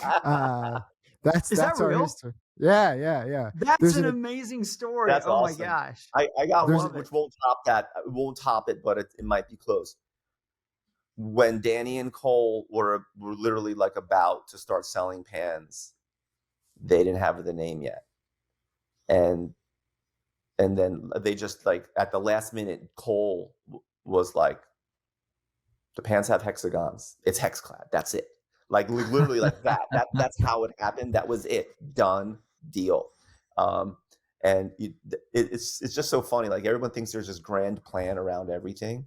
That's that real? our history. Yeah. That's an amazing story. That's awesome. My gosh. I got one which won't top that. It won't top it, but it might be close. When Danny and Cole were literally like about to start selling pans, they didn't have the name yet. And then they just like at the last minute, Cole was like, the pans have hexagons. It's HexClad. That's it. Like literally like that. That's how it happened. That was it. Done deal. And it's just so funny. Like everyone thinks there's this grand plan around everything.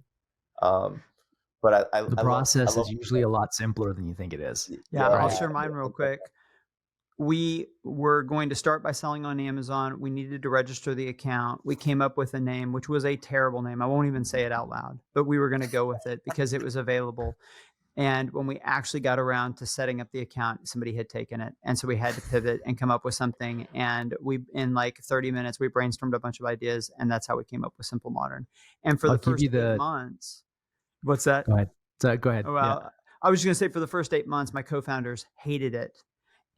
But the process is usually a lot simpler than you think it is. Yeah, I'll share mine real quick. We were going to start by selling on Amazon. We needed to register the account. We came up with a name, which was a terrible name. I won't even say it out loud, but we were going to go with it because it was available. And when we actually got around to setting up the account, somebody had taken it. And so we had to pivot and come up with something. And in like 30 minutes, we brainstormed a bunch of ideas. And that's how we came up with Simple Modern. And for the first 8 months... What's that? Go ahead. Well, yeah. I was just going to say for the first 8 months, my co-founders hated it.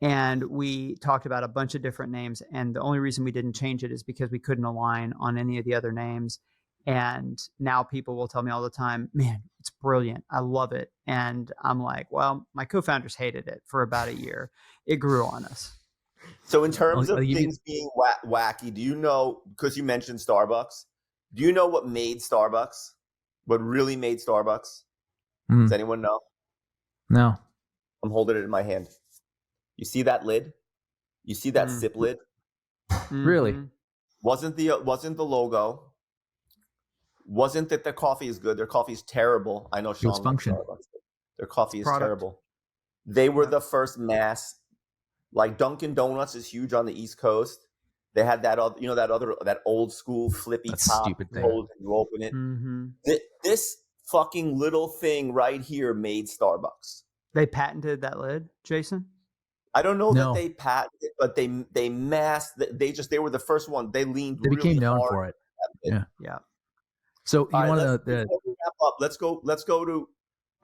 And we talked about a bunch of different names. And the only reason we didn't change it is because we couldn't align on any of the other names. And now people will tell me all the time, man, it's brilliant. I love it. And I'm like, well, my co-founders hated it for about a year. It grew on us. So in terms of things being wacky, do you know, because you mentioned Starbucks, do you know what made Starbucks? What really made Starbucks? Does anyone know? No. I'm holding it in my hand. You see that lid? You see that sip lid? Really? Wasn't the logo. wasn't that their coffee is good. Their coffee is terrible. I know Sean was likes function. Starbucks. Their coffee is Product. terrible. They were the first mass, like Dunkin' Donuts is huge on the East Coast. They had that other, that old school flippy That top. stupid thing. You open it. Mm-hmm. This fucking little thing right here made Starbucks. They patented that lid, Jason? I don't know No. that they patented it, but they massed. They were the first one. They leaned. They really became known hard for it. at it. Yeah. So you All right, want to before we wrap up, let's go to.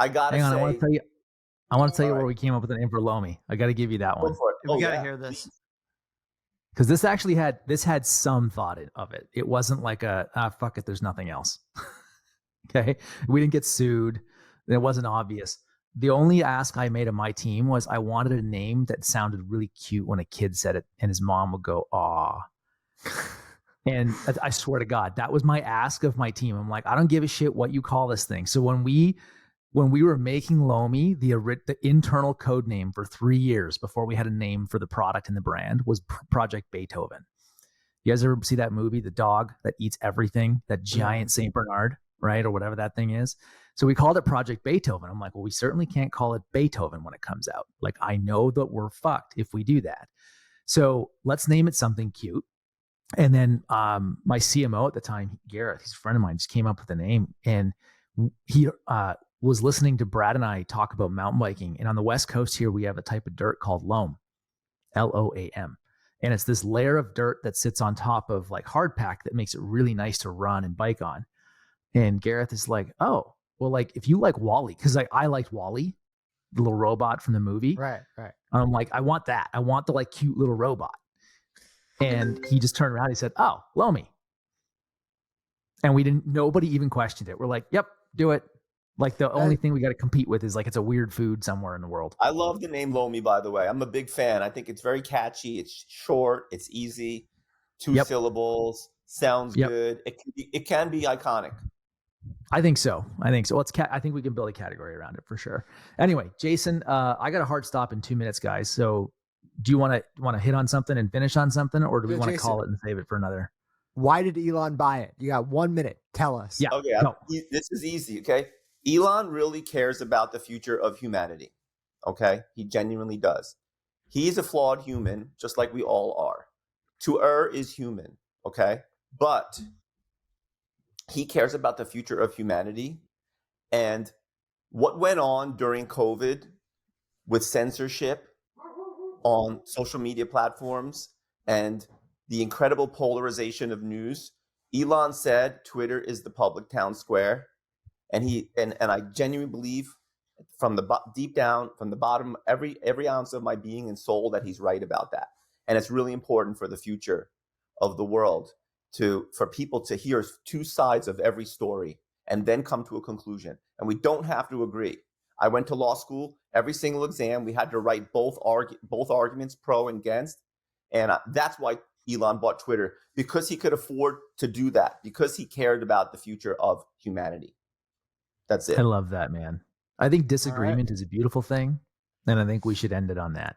I gotta hang on. say. I want to tell you. All where right. we came up with the name for Lomi. I got to give you that Go one for it. We got to yeah. hear this. because this actually had some thought of it. It wasn't like fuck it. There's nothing else. Okay, we didn't get sued. It wasn't obvious. The only ask I made of my team was I wanted a name that sounded really cute when a kid said it, and his mom would go, "Aw." And I swear to God, that was my ask of my team. I'm like, I don't give a shit what you call this thing. So when we were making Lomi, the internal code name for 3 years before we had a name for the product and the brand was Project Beethoven. You guys ever see that movie, the dog that eats everything, that giant Saint Bernard, right? Or whatever that thing is. So we called it Project Beethoven. I'm like, well, we certainly can't call it Beethoven when it comes out. Like, I know that we're fucked if we do that. So let's name it something cute. And then my CMO at the time, Gareth, he's a friend of mine, just came up with a name. And he was listening to Brad and I talk about mountain biking. And on the West Coast here, we have a type of dirt called loam, Loam. And it's this layer of dirt that sits on top of like hard pack that makes it really nice to run and bike on. And Gareth is like, oh, well, like if you like Wall-E, because I liked Wall-E, the little robot from the movie. Right. I'm like, I want that. I want the like cute little robot. And he just turned around. He said, oh, Lomi. And nobody even questioned it. We're like, yep, do it. Like the only thing we got to compete with is like it's a weird food somewhere in the world. I love the name Lomi, by the way. I'm a big fan. I think it's very catchy. It's short. It's easy. 2 syllables. Sounds good. It can be iconic. I think so. I think we can build a category around it for sure. Anyway, Jason, I got a hard stop in 2 minutes, guys. So do you want to hit on something and finish on something, or do we want to call it and save it for another? Why did Elon buy it? You got 1 minute. Tell us. Yeah. Okay. This is easy. Okay. Elon really cares about the future of humanity. Okay. He genuinely does. He's a flawed human, just like we all are. To err is human. Okay. But he cares about the future of humanity. And what went on during COVID with censorship on social media platforms and the incredible polarization of news, Elon said Twitter is the public town square. And I genuinely believe from the deep down, from the bottom, every ounce of my being and soul that he's right about that. And it's really important for the future of the world for people to hear 2 sides of every story and then come to a conclusion. And we don't have to agree. I went to law school. Every single exam, we had to write both arguments, pro and against. And that's why Elon bought Twitter, because he could afford to do that, because he cared about the future of humanity. That's it. I love that, man. I think disagreement is a beautiful thing. And I think we should end it on that.